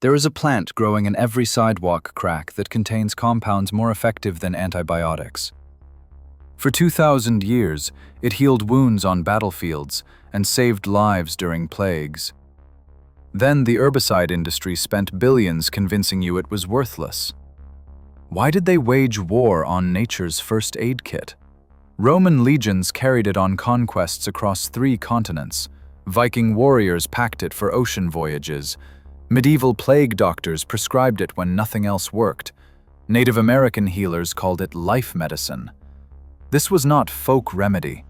There is a plant growing in every sidewalk crack that contains compounds more effective than antibiotics. For 2,000 years, it healed wounds on battlefields and saved lives during plagues. Then the herbicide industry spent billions convincing you it was worthless. Why did they wage war on nature's first aid kit? Roman legions carried it on conquests across 3 continents. Viking warriors packed it for ocean voyages. Medieval plague doctors prescribed it when nothing else worked. Native American healers called it life medicine. This was not folk remedy.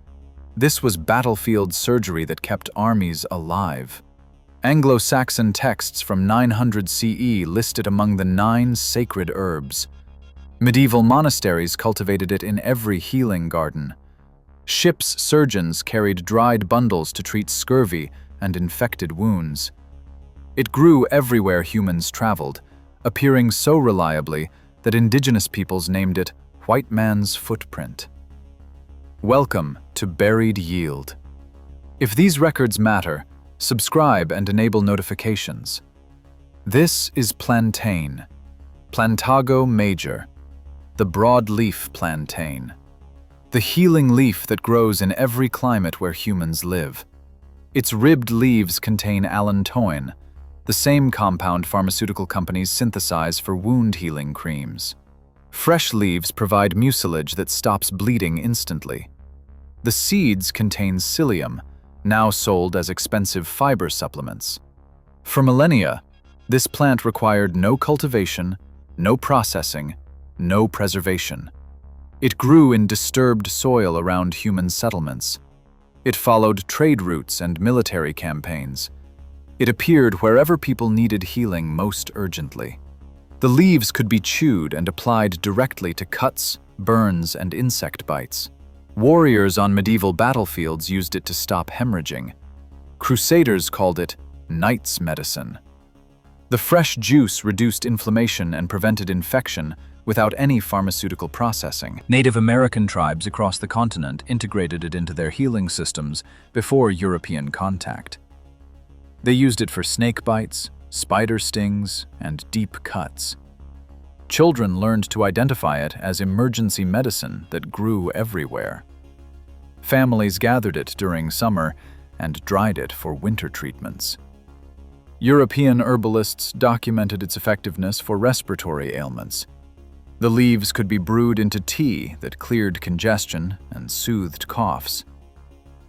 This was battlefield surgery that kept armies alive. Anglo-Saxon texts from 900 CE listed among the 9 sacred herbs. Medieval monasteries cultivated it in every healing garden. Ships' surgeons carried dried bundles to treat scurvy and infected wounds. It grew everywhere humans traveled, appearing so reliably that indigenous peoples named it white man's footprint. Welcome to Buried Yield. If these records matter, subscribe and enable notifications. This is plantain, Plantago major, the broadleaf plantain, the healing leaf that grows in every climate where humans live. Its ribbed leaves contain allantoin, the same compound pharmaceutical companies synthesize for wound healing creams. Fresh leaves provide mucilage that stops bleeding instantly. The seeds contain psyllium, now sold as expensive fiber supplements. For millennia, this plant required no cultivation, no processing, no preservation. It grew in disturbed soil around human settlements. It followed trade routes and military campaigns. It appeared wherever people needed healing most urgently. The leaves could be chewed and applied directly to cuts, burns, and insect bites. Warriors on medieval battlefields used it to stop hemorrhaging. Crusaders called it knight's medicine. The fresh juice reduced inflammation and prevented infection without any pharmaceutical processing. Native American tribes across the continent integrated it into their healing systems before European contact. They used it for snake bites, spider stings, and deep cuts. Children learned to identify it as emergency medicine that grew everywhere. Families gathered it during summer and dried it for winter treatments. European herbalists documented its effectiveness for respiratory ailments. The leaves could be brewed into tea that cleared congestion and soothed coughs.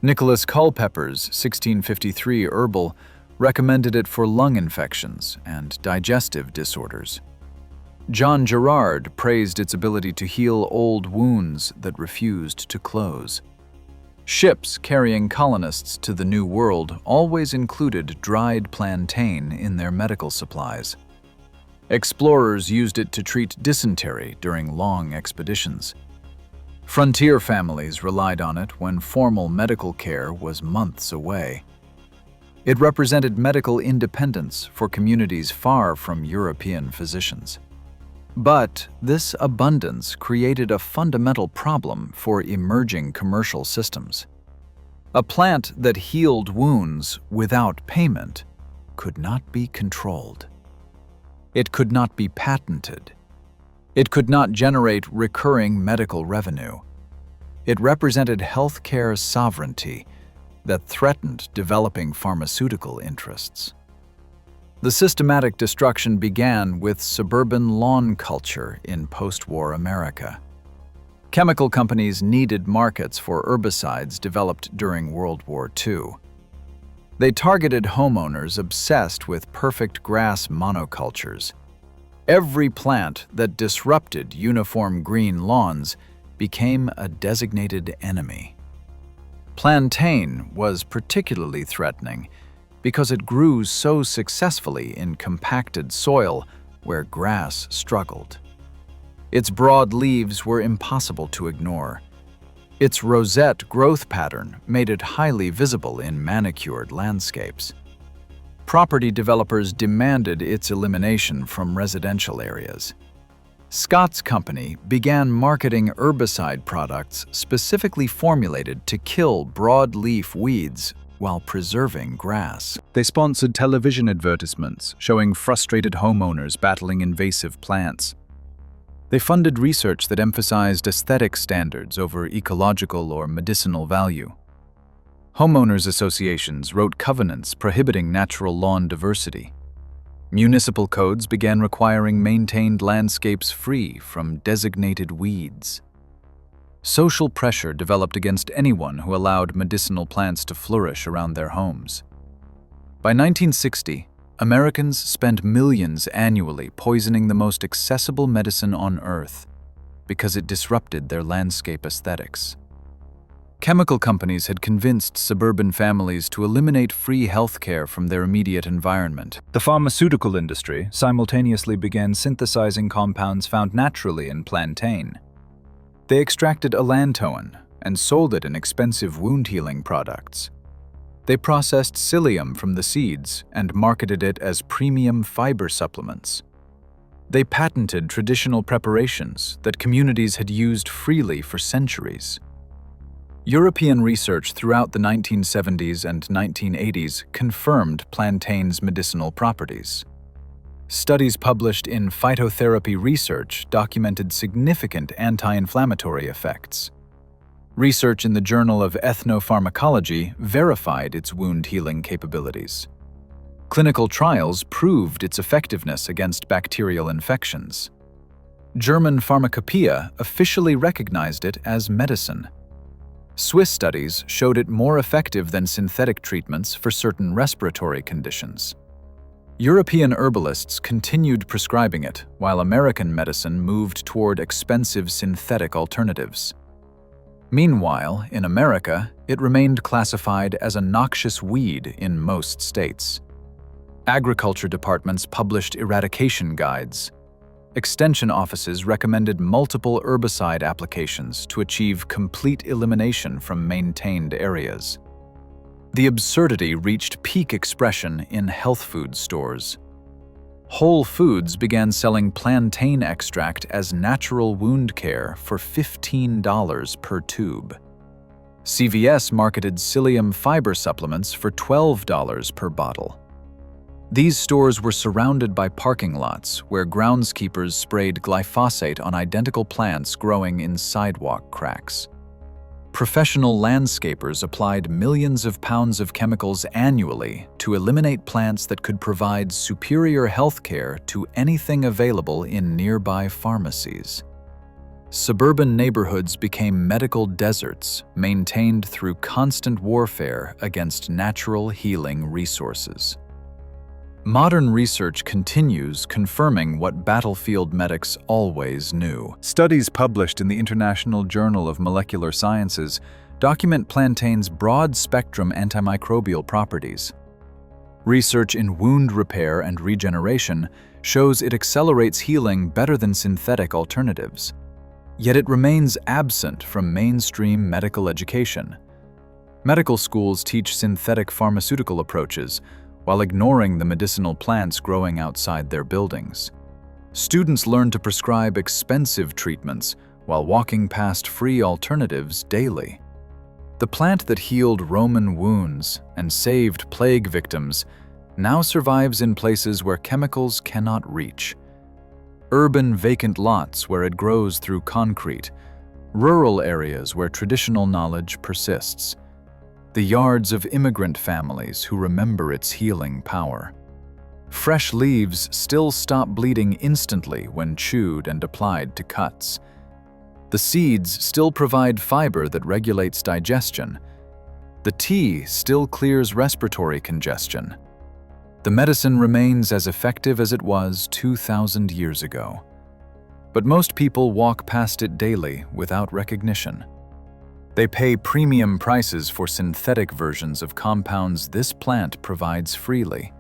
Nicholas Culpeper's 1653 herbal recommended it for lung infections and digestive disorders. John Gerard praised its ability to heal old wounds that refused to close. Ships carrying colonists to the New World always included dried plantain in their medical supplies. Explorers used it to treat dysentery during long expeditions. Frontier families relied on it when formal medical care was months away. It represented medical independence for communities far from European physicians. But this abundance created a fundamental problem for emerging commercial systems. A plant that healed wounds without payment could not be controlled. It could not be patented. It could not generate recurring medical revenue. It represented healthcare sovereignty that threatened developing pharmaceutical interests. The systematic destruction began with suburban lawn culture in post-war America. Chemical companies needed markets for herbicides developed during World War II. They targeted homeowners obsessed with perfect grass monocultures. Every plant that disrupted uniform green lawns became a designated enemy. Plantain was particularly threatening because it grew so successfully in compacted soil where grass struggled. Its broad leaves were impossible to ignore. Its rosette growth pattern made it highly visible in manicured landscapes. Property developers demanded its elimination from residential areas. Scott's company began marketing herbicide products specifically formulated to kill broadleaf weeds while preserving grass. They sponsored television advertisements showing frustrated homeowners battling invasive plants. They funded research that emphasized aesthetic standards over ecological or medicinal value. Homeowners associations wrote covenants prohibiting natural lawn diversity. Municipal codes began requiring maintained landscapes free from designated weeds. Social pressure developed against anyone who allowed medicinal plants to flourish around their homes. By 1960, Americans spent millions annually poisoning the most accessible medicine on Earth because it disrupted their landscape aesthetics. Chemical companies had convinced suburban families to eliminate free health care from their immediate environment. The pharmaceutical industry simultaneously began synthesizing compounds found naturally in plantain. They extracted allantoin and sold it in expensive wound-healing products. They processed psyllium from the seeds and marketed it as premium fiber supplements. They patented traditional preparations that communities had used freely for centuries. European research throughout the 1970s and 1980s confirmed plantain's medicinal properties. Studies published in Phytotherapy Research documented significant anti-inflammatory effects. Research in the Journal of Ethnopharmacology verified its wound-healing capabilities. Clinical trials proved its effectiveness against bacterial infections. German Pharmacopoeia officially recognized it as medicine. Swiss studies showed it more effective than synthetic treatments for certain respiratory conditions. European herbalists continued prescribing it, while American medicine moved toward expensive synthetic alternatives. Meanwhile, in America, it remained classified as a noxious weed in most states. Agriculture departments published eradication guides. Extension offices recommended multiple herbicide applications to achieve complete elimination from maintained areas. The absurdity reached peak expression in health food stores. Whole Foods began selling plantain extract as natural wound care for $15 per tube. CVS marketed psyllium fiber supplements for $12 per bottle. These stores were surrounded by parking lots where groundskeepers sprayed glyphosate on identical plants growing in sidewalk cracks. Professional landscapers applied millions of pounds of chemicals annually to eliminate plants that could provide superior health care to anything available in nearby pharmacies. Suburban neighborhoods became medical deserts, maintained through constant warfare against natural healing resources. Modern research continues confirming what battlefield medics always knew. Studies published in the International Journal of Molecular Sciences document plantain's broad-spectrum antimicrobial properties. Research in wound repair and regeneration shows it accelerates healing better than synthetic alternatives. Yet it remains absent from mainstream medical education. Medical schools teach synthetic pharmaceutical approaches, while ignoring the medicinal plants growing outside their buildings. Students learn to prescribe expensive treatments while walking past free alternatives daily. The plant that healed Roman wounds and saved plague victims now survives in places where chemicals cannot reach. Urban vacant lots where it grows through concrete, rural areas where traditional knowledge persists. The yards of immigrant families who remember its healing power. Fresh leaves still stop bleeding instantly when chewed and applied to cuts. The seeds still provide fiber that regulates digestion. The tea still clears respiratory congestion. The medicine remains as effective as it was 2,000 years ago. But most people walk past it daily without recognition. They pay premium prices for synthetic versions of compounds this plant provides freely.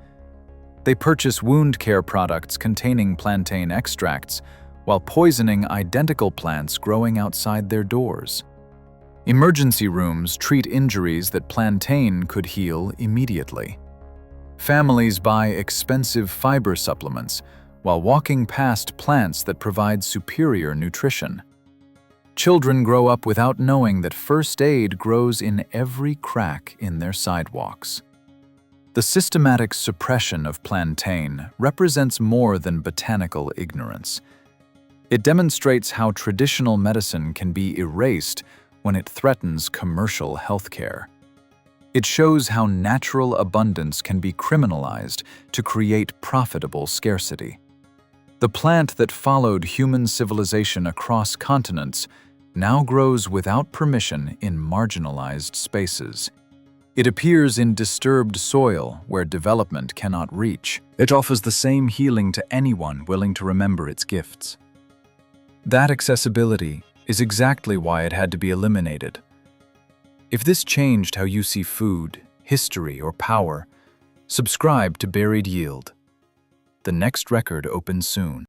They purchase wound care products containing plantain extracts while poisoning identical plants growing outside their doors. Emergency rooms treat injuries that plantain could heal immediately. Families buy expensive fiber supplements while walking past plants that provide superior nutrition. Children grow up without knowing that first aid grows in every crack in their sidewalks. The systematic suppression of plantain represents more than botanical ignorance. It demonstrates how traditional medicine can be erased when it threatens commercial healthcare. It shows how natural abundance can be criminalized to create profitable scarcity. The plant that followed human civilization across continents now grows without permission in marginalized spaces. It appears in disturbed soil where development cannot reach. It offers the same healing to anyone willing to remember its gifts. That accessibility is exactly why it had to be eliminated. If this changed how you see food, history, or power, subscribe to Buried Yield. The next record opens soon.